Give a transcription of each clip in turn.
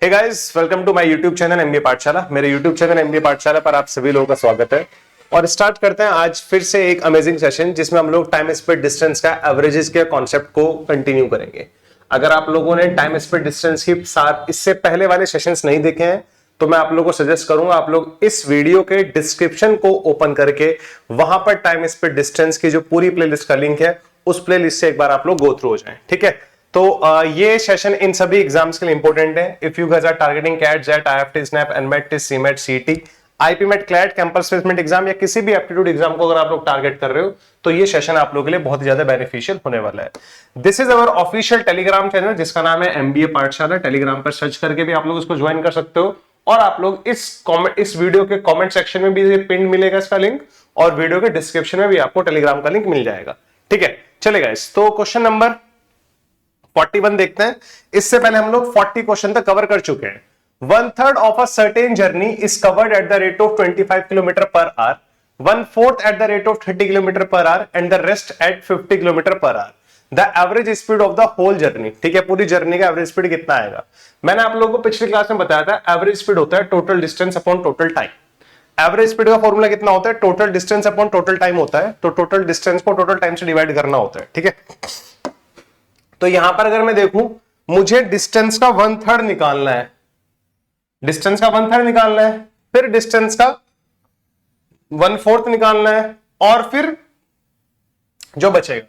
Hey guys, welcome to my YouTube channel MBA Pathshala. मेरे YouTube channel MBA पाठशाला पर आप सभी लोगों का स्वागत है और स्टार्ट करते हैं आज फिर से एक अमेजिंग सेशन जिसमें हम लोग टाइम स्पीड डिस्टेंस का एवरेजेस के कॉन्सेप्ट को कंटिन्यू करेंगे। अगर आप लोगों ने टाइम स्पीड डिस्टेंस की साथ इससे पहले वाले सेशंस नहीं देखे हैं तो मैं आप लोगों को सजेस्ट करूंगा आप लोग इस वीडियो के डिस्क्रिप्शन को ओपन करके वहां पर टाइम स्पीड डिस्टेंस की जो पूरी प्लेलिस्ट का लिंक है उस प्लेलिस्ट से एक बार आप लोग गो थ्रू हो जाएं। ठीक है, तो ये सेशन इन सभी एग्जाम्स के लिए इंपॉर्टेंट है। If you guys are targeting CAT, XAT, IFT, SNAP, NMAT, CMAT, CET, IPMAT, CLAT, campus placement exam या किसी भी एप्टीट्यूड एग्जाम को अगर आप लोग टारगेट कर रहे हो तो ये सेशन आप लोगों के लिए बहुत ज्यादा बेनिफिशियल होने वाला है। This is our official Telegram channel जिसका नाम है एमबीए पाठशाला। टेलीग्राम पर सर्च करके भी आप लोग इसको ज्वाइन कर सकते हो और आप लोग इस वीडियो के कमेंट सेक्शन में भी पिन मिलेगा इसका लिंक और वीडियो के डिस्क्रिप्शन में भी आपको टेलीग्राम का लिंक मिल जाएगा। ठीक है, चलेगा। तो क्वेश्चन नंबर 41 देखते हैं। इससे पहले हम लोग 40 क्वेश्चन तक कवर कर चुके हैं। 1/3 of a certain journey is covered at the rate of 25 kilometre per hour, 1/4 at the rate of 30 kilometre per hour and the rest at 50 kilometre per hour. The average speed of the whole journey. ठीक है, पूरी journey का average speed कितना आएगा? मैंने आप लोगों को पिछली क्लास में बताया था एवरेज स्पीड होता है total distance upon total time. Average speed का फॉर्मूला कितना होता है? Total distance upon total time होता है। तो टोटल डिस्टेंस को टोटल टाइम से डिवाइड करना होता है। ठीक है, तो यहां पर अगर मैं देखूं मुझे डिस्टेंस का 1/3 निकालना है, डिस्टेंस का 1/3 निकालना है, फिर डिस्टेंस का 1/4 निकालना है और फिर जो बचेगा।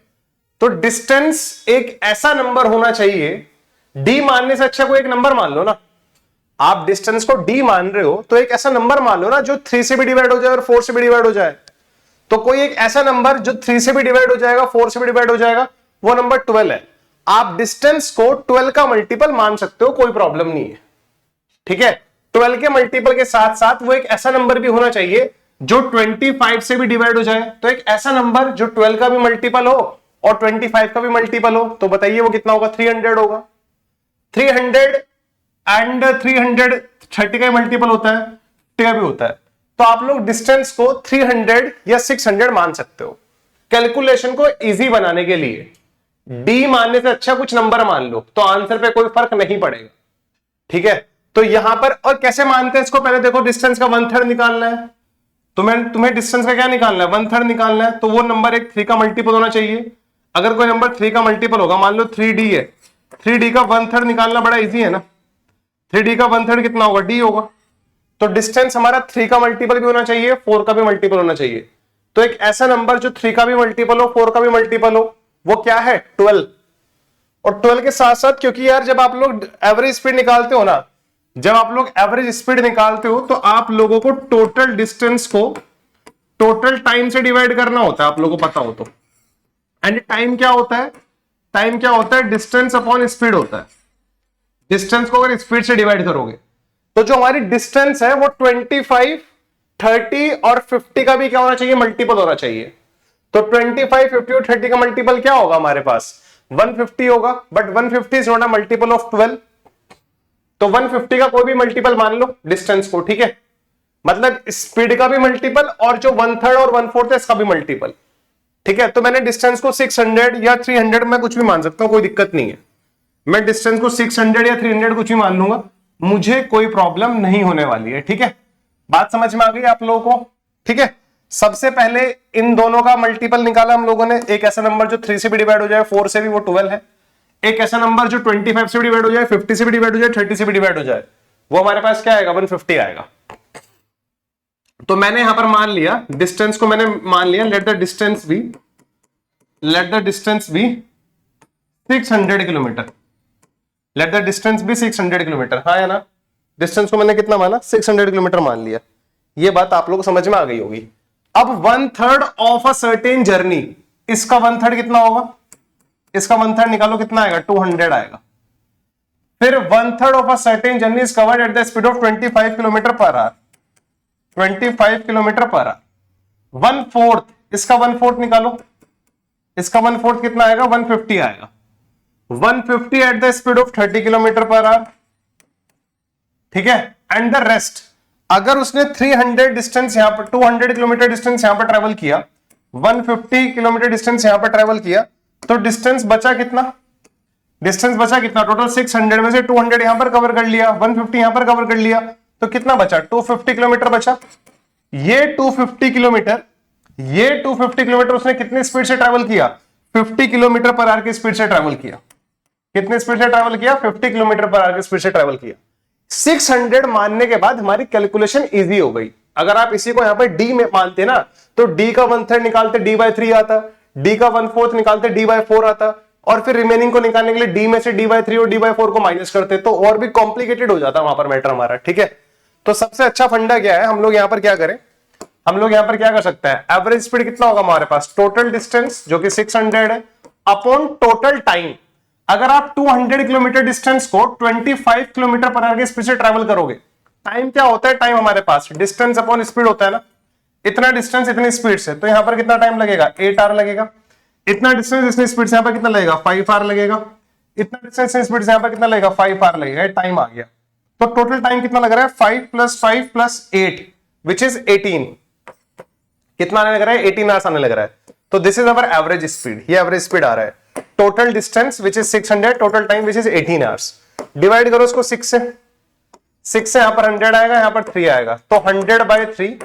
तो डिस्टेंस एक ऐसा नंबर होना चाहिए, डी मानने से अच्छा कोई एक नंबर मान लो ना। आप डिस्टेंस को डी मान रहे हो तो एक ऐसा नंबर मान लो ना जो 3 से भी डिवाइड हो जाए और 4 से भी डिवाइड हो जाए। तो कोई एक ऐसा नंबर जो 3 से भी डिवाइड हो जाएगा, 4 से भी डिवाइड हो जाएगा, वो नंबर 12 है। आप डिस्टेंस को 12 का मल्टीपल मान सकते हो, कोई प्रॉब्लम नहीं है। ठीक है, 12 के मल्टीपल के साथ साथ वो एक ऐसा नंबर भी होना चाहिए जो 25 से भी डिवाइड हो जाए। तो एक ऐसा नंबर जो 12 का भी मल्टीपल हो और 25 का भी मल्टीपल हो। तो बताइए वो कितना होगा? 300 होगा। 300 एंड 300 30 का मल्टीपल होता है, 50 का भी होता है। तो आप लोग डिस्टेंस को 300 या 600 मान सकते हो। कैलकुलेशन को इजी बनाने के लिए डी मानने से अच्छा कुछ नंबर मान लो तो आंसर पे कोई फर्क नहीं पड़ेगा। ठीक है, तो यहां पर और कैसे मानते हैं इसको? पहले देखो, डिस्टेंस का 1/3 निकालना है। तुम्हें डिस्टेंस का क्या निकालना है? 1/3 निकालना है। तो वो नंबर एक 3 का मल्टीपल होना चाहिए। अगर कोई नंबर 3 का मल्टीपल होगा, मान लो 3D है, 3D का 1/3 निकालना बड़ा इजी है ना। 3D का 1/3 कितना होगा? D होगा। तो डिस्टेंस हमारा 3 का मल्टीपल भी होना चाहिए, 4 का भी मल्टीपल होना चाहिए। तो एक ऐसा नंबर जो 3 का भी मल्टीपल हो, 4 का भी मल्टीपल हो, वो क्या है? 12। और 12 के साथ साथ, क्योंकि यार जब आप लोग एवरेज स्पीड निकालते हो ना, जब आप लोग एवरेज स्पीड निकालते हो तो आप लोगों को टोटल डिस्टेंस को टोटल टाइम से डिवाइड करना होता है, आप लोगों को पता हो तो। एंड टाइम क्या होता है? टाइम क्या होता है? डिस्टेंस अपॉन स्पीड होता है। डिस्टेंस को अगर स्पीड से डिवाइड करोगे तो जो हमारी डिस्टेंस है वो 25, 30 और 50 का भी क्या होना चाहिए? मल्टीपल होना चाहिए। तो 25, 50 और 30 का मल्टीपल क्या होगा हमारे पास? 150 होगा। But 150 is not a multiple of 12। तो 150 का कोई भी मल्टीपल मान लो डिस्टेंस को। ठीक है, मतलब स्पीड का भी मल्टीपल और जो 1/3 और 1/4 है इसका भी मल्टीपल। ठीक है, तो मैंने डिस्टेंस को 600 या 300 में कुछ भी मान सकता हूं, कोई दिक्कत नहीं है। मैं डिस्टेंस को 600 या 300 कुछ भी मान लूंगा, मुझे कोई प्रॉब्लम नहीं होने वाली है। ठीक है, बात समझ में आ गई आप लोगों को? ठीक है, सबसे पहले इन दोनों का मल्टीपल निकाला हम लोगों ने। एक ऐसा नंबर जो 3 से भी डिवाइड हो जाए, 4 से भी, वो 12 है। एक ऐसा नंबर जो 25 से भी डिवाइड हो जाए, 50 से भी डिवाइड हो जाए, 30 से भी डिवाइड हो जाए, वो हमारे पास क्या आएगा? 150 आएगा। तो मैंने यहां पर मान लिया डिस्टेंस को, मैंने मान लिया let the distance be 600 kilometre. Let the distance be 600 kilometre. हाँ है ना, डिस्टेंस को मैंने कितना माना? 600 किलोमीटर मान लिया। ये बात आप लोगों को समझ में आ गई होगी। अब 1/3 ऑफ अ सर्टेन जर्नी, इसका 1/3 कितना होगा? इसका 1/3 निकालो, कितना आएगा? 200 आएगा। फिर 1/3 of a certain journey is covered at the speed of 25 kilometre per our, 25 kilometre per hour. 1/4, इसका 1/4 निकालो, इसका 1/4 कितना आएगा? 150 आएगा। 150 at the speed of 30 kilometre per our. ठीक है, एंड द रेस्ट, अगर उसने 300 डिस्टेंस यहां पर, 200 किलोमीटर डिस्टेंस यहां पर ट्रेवल किया, 150 किलोमीटर डिस्टेंस यहां पर ट्रेवल किया, तो डिस्टेंस बचा कितना? डिस्टेंस बचा कितना टोटल 600 में से 200 यहां पर कवर कर लिया, 150 यहां पर कवर कर लिया, तो कितना बचा 250 किलोमीटर बचा। ये 250 किलोमीटर, ये 250 किलोमीटर उसने कितनी स्पीड से ट्रैवल किया, 50 किलोमीटर पर आवर की स्पीड से ट्रैवल किया। कितनी स्पीड से ट्रैवल किया, 50 किलोमीटर पर आवर की स्पीड से ट्रैवल किया। 600 मानने के बाद हमारी कैलकुलेशन इजी हो गई। अगर आप इसी को यहां पर डी में मानते ना, तो डी का 1/3 निकालते d/3 आता, डी का 1/4 निकालते d/4 आता, और फिर रिमेनिंग को निकालने के लिए डी में से d/3 और d/4 को माइनस करते, तो और भी कॉम्प्लिकेटेड हो जाता वहां पर मैटर हमारा। ठीक है, तो सबसे अच्छा फंडा क्या है, हम लोग यहां पर क्या करें, हम लोग यहां पर क्या कर सकते हैं, एवरेज स्पीड कितना होगा हमारे पास, टोटल डिस्टेंस जो कि 600 है अपॉन टोटल टाइम। अगर आप 200 किलोमीटर डिस्टेंस को 25 किलोमीटर पर आवर की स्पीड से ट्रैवल करोगे, टाइम क्या होता है, टाइम हमारे पास डिस्टेंस अपॉन स्पीड होता है ना, इतना डिस्टेंस इतनी स्पीड से, तो यहां पर कितना टाइम लगेगा 8 आवर लगेगा। इतना डिस्टेंस इतनी स्पीड से यहां पर कितना लगेगा 5 आवर लगेगा। इतना डिस्टेंस इतनी स्पीड से यहां पर कितना लगेगा 5 आवर लगेगा। टाइम आ गया, तो टोटल टाइम कितना लग रहा है 5 + 5 + 8 विच इज 18। कितना आने लग रहा है 18 आवर्स आने लग रहा है। तो this is our average speed, ये एवरेज स्पीड आ रहा है। Total distance which is 600, total time which is 18 hours. Divide करो इसको 6 से, 6 से यहां पर 100 आएगा, यहां पर 3 आएगा, तो 100/3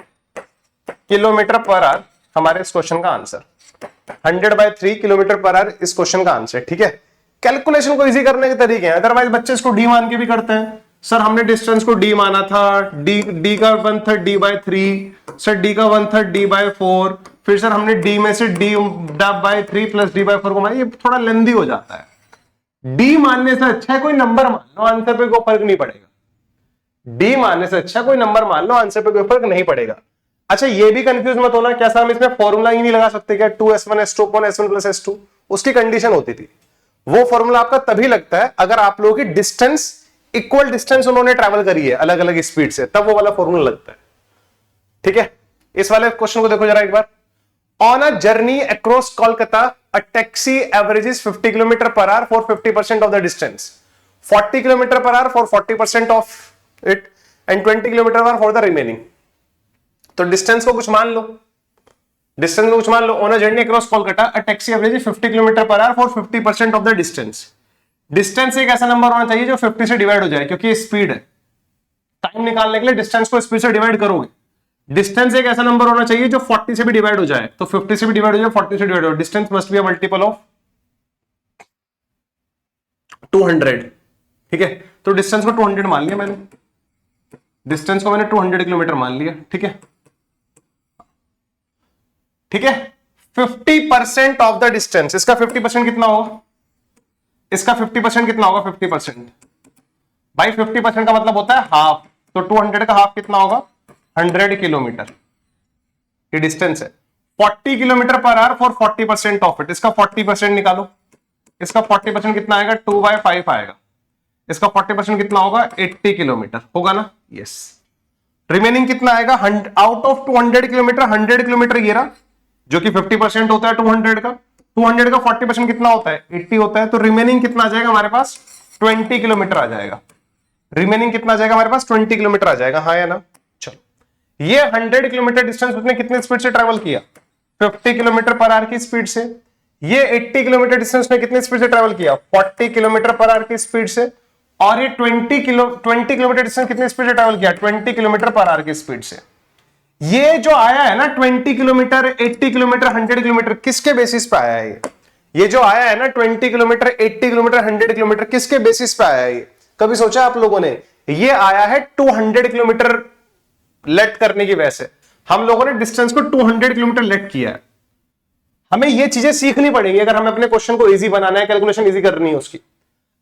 किलोमीटर पर आवर हमारे इस क्वेश्चन का आंसर। 100/3 किलोमीटर पर आवर इस क्वेश्चन का आंसर। ठीक है, कैलकुलेशन को इजी करने के तरीके हैं, अदरवाइज बच्चे इसको डी मान के भी करते हैं। सर हमने डिस्टेंस को डी माना था, डी का 1/3 d/3, सर डी का 1/3 d/4, फिर सर हमने डी में से d/3 + d/4 को माना, ये थोड़ा लेंदी हो जाता है। डी मानने से अच्छा है कोई नंबर मान लो, आंसर पे कोई फर्क नहीं पड़ेगा। डी मानने से अच्छा कोई नंबर मान लो, आंसर पे कोई फर्क नहीं पड़ेगा। अच्छा ये भी कंफ्यूज मत होना, क्या सर हम इसमें फॉर्मूला ही नहीं लगा सकते क्या, 2s1 s2 s1 + s2, उसकी कंडीशन होती थी। वो फॉर्मूला आपका तभी लगता है अगर आप लोगों की डिस्टेंस इक्वल डिस्टेंस उन्होंने ट्रैवल करी है अलग अलग स्पीड से, तब वो वाला फॉर्मूला लगता है। ठीक है, इस वाले क्वेश्चन को देखो जरा एक बार। On a journey across Kolkata a taxi averages 50 kilometre per hour for 50% of the distance, 40 kilometre per hour for 40% of it, and 20 kilometre per hour for the remaining. तो डिस्टेंस को कुछ मान लो, डिस्टेंस को कुछ मान लो। On a journey across Kolkata a taxi average 50 kilometre per hour for 50% of the distance. Distance एक ऐसा नंबर होना चाहिए जो 50 से डिवाइड हो जाए, क्योंकि स्पीड है। टाइम निकालने के लिए डिस्टेंस को स्पीड से डिवाइड करोगे। डिस्टेंस एक ऐसा नंबर होना चाहिए जो 40 से भी डिवाइड हो जाए, तो 50 से भी डिवाइड हो जाए, 40 से डिवाइड हो जाए। Distance must be a multiple of 200। ठीक है, तो डिस्टेंस को 200 मान लिया मैंने, डिस्टेंस को मैंने 200 किलोमीटर मान लिया। ठीक है, ठीक है, 50% ऑफ द डिस्टेंस, इसका 50% कितना होगा, इसका 50% कितना होगा 50%, भाई 50% का मतलब होता है हाफ, तो 200 का हाफ कितना होगा 100 किलोमीटर की डिस्टेंस है। 40 kilometre per hour for 40% of it, इसका 40% निकालो, इसका 40% कितना आएगा 2/5 आएगा, इसका 40% कितना होगा 80 किलोमीटर होगा ना, यस। रिमेनिंग कितना आएगा, आउट ऑफ 200 किलोमीटर 100 किलोमीटर ये रहा, जो कि 50% होता है 200 का। 200 का 40% कितना होता है 80 होता है, तो रिमेनिंग कितना आ जाएगा हमारे पास 20 किलोमीटर आ जाएगा। रिमेनिंग कितना आ जाएगा हमारे पास 20 किलोमीटर आ जाएगा, हाँ या ना। चलो, ये 100 किलोमीटर डिस्टेंस उसने कितनी स्पीड से ट्रेवल किया 50 किलोमीटर पर आवर की स्पीड से। ये 80 किलोमीटर डिस्टेंस में कितनी स्पीड से ट्रेवल किया 40 किलोमीटर पर आवर की स्पीड से। और ये 20 किलोमीटर डिस्टेंस कितनी स्पीड से ट्रेवल किया 20 किलोमीटर पर आवर की स्पीड से। ये जो आया है ना 20 किलोमीटर 80 किलोमीटर 100 किलोमीटर, किसके बेसिस पे आया है ये जो आया है ना 20 किलोमीटर 80 किलोमीटर 100 किलोमीटर, किसके बेसिस पे आया है ये, कभी सोचा आप लोगों ने। ये आया है 200 किलोमीटर लेट करने की वजह से। हम लोगों ने डिस्टेंस को 200 किलोमीटर लेट किया है। हमें ये चीजें सीखनी पड़ेगी अगर हमें अपने क्वेश्चन को इजी बनाना है, कैलकुलेशन इजी करनी है उसकी।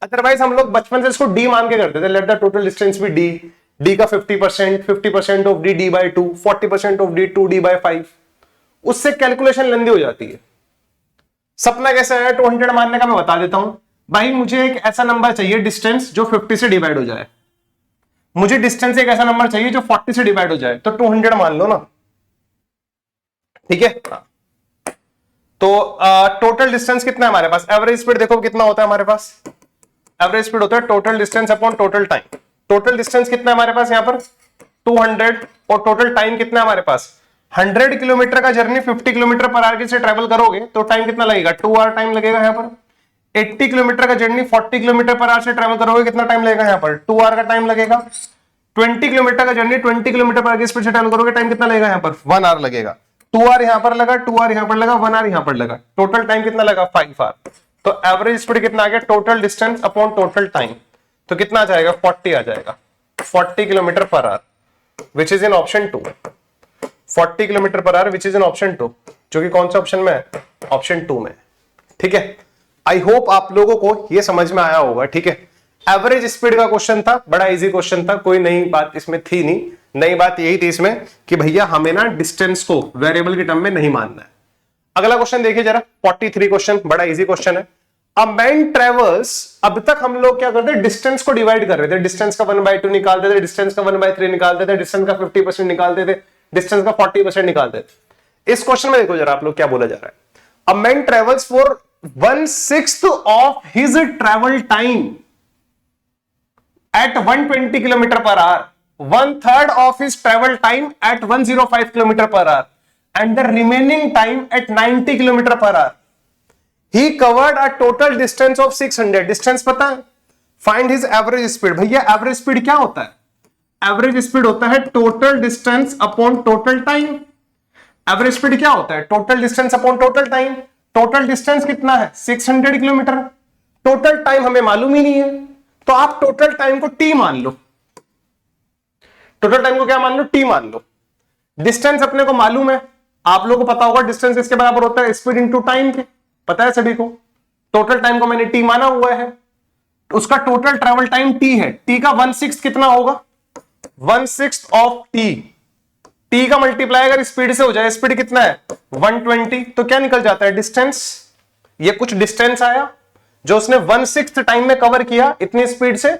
अदरवाइज हम लोग बचपन से इसको डी मान के करते थे, let the total distance be D, D का 50% of D d/2, 40% of D 2d/5। उससे कैलकुलेशन लंबी हो जाती है। सपना कैसे आया 200 मानने का मैं बता देता हूं भाई। मुझे एक ऐसा नंबर चाहिए डिस्टेंस जो 50 से डिवाइड हो जाए, मुझे डिस्टेंस एक ऐसा नंबर चाहिए जो 40 से डिवाइड हो जाए, तो 200 मान लो ना, ठीक है। तो टोटल डिस्टेंस कितना है हमारे पास, एवरेज स्पीड देखो कितना होता है हमारे पास, एवरेज स्पीड होता है total distance upon total time. Total distance कितना है हमारे पास यहां पर 200, और टोटल टाइम कितना है हमारे पास 100 किलोमीटर का जर्नी 50 किलोमीटर पर आवर से ट्रेवल करोगे तो टाइम कितना लगेगा 2 आवर टाइम लगेगा यहां पर। 80 किलोमीटर का जर्नी 40 किलोमीटर पर आवर से ट्रेवल करोगे, कितना टाइम लगेगा यहाँ पर? 2 आवर का टाइम लगेगा। 20 किलोमीटर का जर्नी 20 किलोमीटर पर आवर की स्पीड से ट्रेवल करोगे, टाइम कितना लगेगा यहाँ पर? 1 आवर लगेगा। 2 आवर यहाँ पर लगा, 2 आवर यहाँ पर लगा, 1 आवर यहाँ पर लगा, टोटल टाइम कितना लगा? 5 आवर। तो एवरेज स्पीड कितना आ गया? Total distance upon total time, तो कितना आ जाएगा? 40 आ जाएगा, 40 kilometre per our, which is in option 2। 40 kilometre per our which is in option 2, जो कि कौन सा ऑप्शन में है? ऑप्शन 2 में। ठीक है, आई होप आप लोगों को ये समझ में आया होगा। ठीक है, एवरेज स्पीड का क्वेश्चन था, बड़ा इजी क्वेश्चन था, कोई नई बात इसमें थी नहीं। नई बात यही थी इसमें कि भैया हमें ना डिस्टेंस को वेरिएबल के टर्म में नहीं मानना है। अगला क्वेश्चन देखिए जरा, 43 क्वेश्चन, बड़ा इजी क्वेश्चन है। अ मैन ट्रेवल्स, अब तक हम लोग क्या करते हैं? डिस्टेंस को डिवाइड कर रहे थे, डिस्टेंस का 1/2 निकालते थे, डिस्टेंस का 1/3 निकालते थे, डिस्टेंस का 50% निकालते थे, डिस्टेंस का 40% निकालते थे। इस क्वेश्चन में देखो जरा आप लोग क्या बोला जा रहा है। A man travels for 1/6 of his travel time at 120 kilometre per our, 1/3 of his travel time at 105 kilometre per our, and the remaining time at 90 kilometre per our. He covered a total distance of 600. Distance पता है? Find his average speed. भैया average speed क्या होता है? Average speed होता है total distance upon total time. Average speed क्या होता है? Total distance upon total time. Total distance कितना है? 600 किलोमीटर। टोटल टाइम हमें मालूम ही नहीं है, तो आप टोटल टाइम को टी मान लो। टोटल टाइम को क्या मान लो? टी मान लो। डिस्टेंस अपने को मालूम है, आप लोगों को पता होगा डिस्टेंस किसके बराबर होता है? स्पीड इनटू टाइम के, पता है सभी को। टोटल टाइम को मैंने टी माना हुआ है, उसका टोटल ट्रेवल टाइम टी है। टी का 1/6 कितना होगा? 1/6 ऑफ टी। टी का मल्टीप्लाई अगर स्पीड से हो जाए, स्पीड कितना है? 120, तो क्या निकल जाता है? डिस्टेंस। ये कुछ डिस्टेंस आया जो उसने 1/6 टाइम में कवर किया इतनी स्पीड से।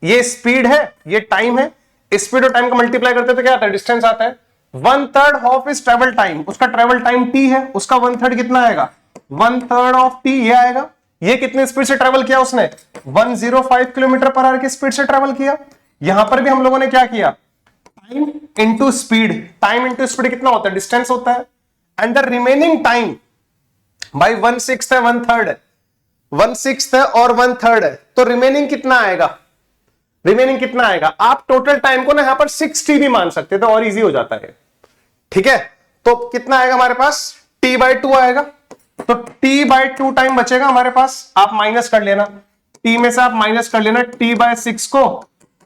ये स्पीड है, ये टाइम है। स्पीड और टाइम का मल्टीप्लाई करते तो क्या आता है? डिस्टेंस आता है। 1/3 ऑफ इस ट्रेवल टाइम, उसका ट्रेवल टाइम टी है, उसका 1/3 कितना आएगा? 1/3 ऑफ टी, ये आएगा। ये कितनी स्पीड से ट्रेवल किया उसने? 105 किलोमीटर पर आवर की स्पीड से ट्रेवल किया। यहां पर भी हम लोगों ने क्या किया? Time into speed. Time into speed कितना होता है? डिस्टेंस होता है। एंड द रिमेनिंग टाइम भाई 1/6 है, 1/3 है, 1/6 है और 1/3 है, तो रिमेनिंग कितना आएगा? रिमेनिंग कितना आएगा? आप टोटल टाइम को ना यहां पर 60 भी मान सकते थे और इजी हो जाता है। ठीक है, तो कितना आएगा हमारे पास? t/2 आएगा। तो t/2 टाइम बचेगा हमारे पास, आप माइनस कर लेना। t में से आप माइनस कर लेना t/6 को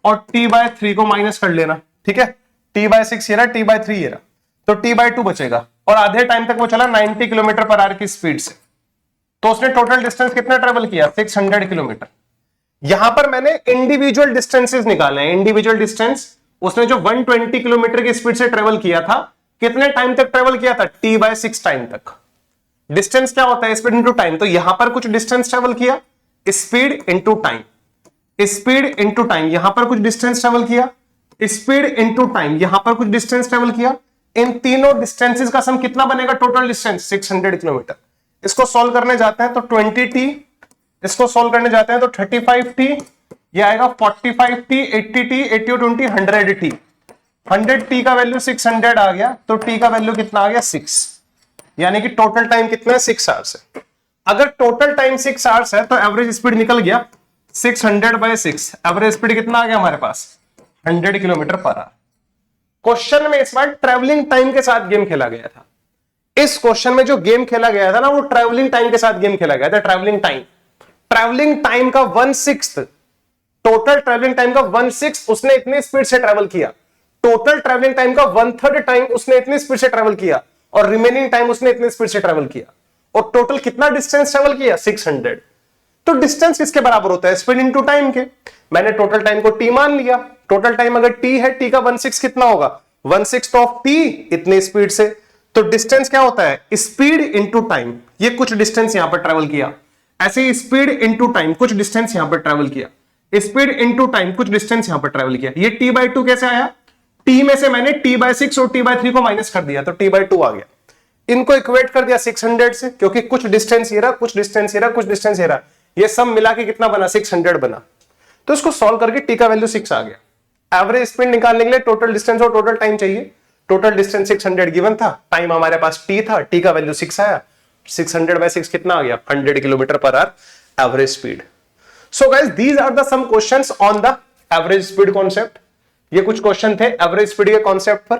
और t/3 को माइनस कर लेना। ठीक है, t/6 ये रहा, t/3 ये रहा, तो t/2 बचेगा। और आधे टाइम तक वो चला 90 किलोमीटर पर आवर की स्पीड से। तो उसने टोटल डिस्टेंस कितना ट्रेवल किया? 600 किलोमीटर। यहां पर मैंने इंडिविजुअल डिस्टेंसेस निकाले हैं। इंडिविजुअल डिस्टेंस उसने जो 120 किलोमीटर की स्पीड से ट्रेवल किया था, कितने टाइम तक ट्रेवल किया था? t/6 टाइम तक। डिस्टेंस क्या होता है? Speed into time. तो यहां पर कुछ डिस्टेंस ट्रेवल किया, speed into time, speed into time. यहां पर कुछ डिस्टेंस ट्रेवल किया, स्पीड इंटू टाइम। यहां पर कुछ डिस्टेंस ट्रेवल किया। इन तीनों डिस्टेंसेस का सम कितना बनेगा? Total distance 600 kilometre. इसको सॉल्व करने जाते हैं तो 20t, इसको सॉल्व करने जाते हैं तो 35t, ये आएगा 45t, 80t, 80 और 20, 100t। 100t का वैल्यू 600 आ गया, तो t का वैल्यू कितना आ गया? 6। यानी कि टोटल टाइम कितना है? 6 आवर्स है। अगर टोटल टाइम 6 आवर्स है तो एवरेज स्पीड निकल गया 600/6। एवरेज स्पीड कितना आ गया हमारे पास? 100 किलोमीटर पर आवर। क्वेश्चन में इस बार ट्रेवलिंग टाइम के साथ गेम खेला गया था। इस क्वेश्चन में जो गेम खेला गया था ना, वो ट्रैवलिंग टाइम के साथ गेम खेला गया था। ट्रैवलिंग टाइम का 1/6, टोटल ट्रैवलिंग टाइम का 1/6 उसने इतनी स्पीड से ट्रैवल किया। टोटल ट्रैवलिंग टाइम का 1/3 टाइम उसने इतनी स्पीड से ट्रैवल किया और रिमेनिंग टाइम उसने इतनी स्पीड से ट्रैवल किया। और टोटल कितना डिस्टेंस ट्रैवल किया? 600। तो डिस्टेंस किसके बराबर होता है? स्पीड इंटू टाइम के। मैंने टोटल टाइम को टी मान लिया। टोटल टाइम अगर टी है, टी का 1/6 कितना होगा? 1/6 ऑफ टी, इतनी स्पीड से। तो डिस्टेंस क्या होता है? Speed into time. ये कुछ डिस्टेंस यहां पर ट्रेवल किया, ऐसे ही स्पीड इंटू टाइम, कुछ डिस्टेंस यहां पर ट्रेवल किया, स्पीड इंटू टाइम, कुछ डिस्टेंस यहां पर ट्रेवल किया। ये t/2 कैसे आया? t में से मैंने t/6 और t/3 को माइनस कर दिया, तो t/2 आ गया। इनको इक्वेट कर दिया 600 से, क्योंकि कुछ डिस्टेंस ये रहा, कुछ डिस्टेंस ये रहा, कुछ डिस्टेंस ये रहा, ये सब मिला के कितना बना? 600 बना। तो इसको सॉल्व करके t का वैल्यू 6 आ गया। एवरेज स्पीड निकालने के लिए टोटल डिस्टेंस और टोटल टाइम चाहिए। टोटल डिस्टेंस 600 गिवन था, टाइम हमारे पास t था, t का वैल्यू 6 आया। 600/6 कितना आ गया? 100 kilometre per hour. Average speed. So guys these are the sum questions on the average speed concept. ये कुछ क्वेश्चन थे एवरेज स्पीड के कॉन्सेप्ट पर।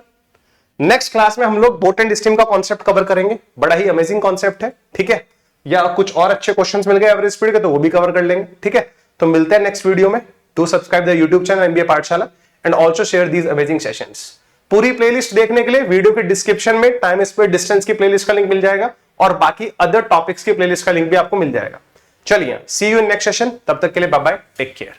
नेक्स्ट क्लास में हम लोग बोट एंड स्टीम का कॉन्सेप्ट कवर करेंगे, बड़ा ही अमेजिंग कॉन्सेप्ट है, ठीक है। या कुछ और अच्छे क्वेश्चंस मिल गए एवरेज स्पीड के तो वो भी कवर कर लेंगे, ठीक है। तो मिलते हैं नेक्स्ट वीडियो में। Do subscribe the YouTube channel MBA Pathshala and also share these amazing sessions. पूरी प्लेलिस्ट देखने के लिए वीडियो के डिस्क्रिप्शन में टाइम स्पीड डिस्टेंस की प्लेलिस्ट का लिंक मिल जाएगा और बाकी अदर टॉपिक्स की प्लेलिस्ट का लिंक भी आपको मिल जाएगा। चलिए see you in next session, तब तक के लिए बाय बाय, टेक केयर।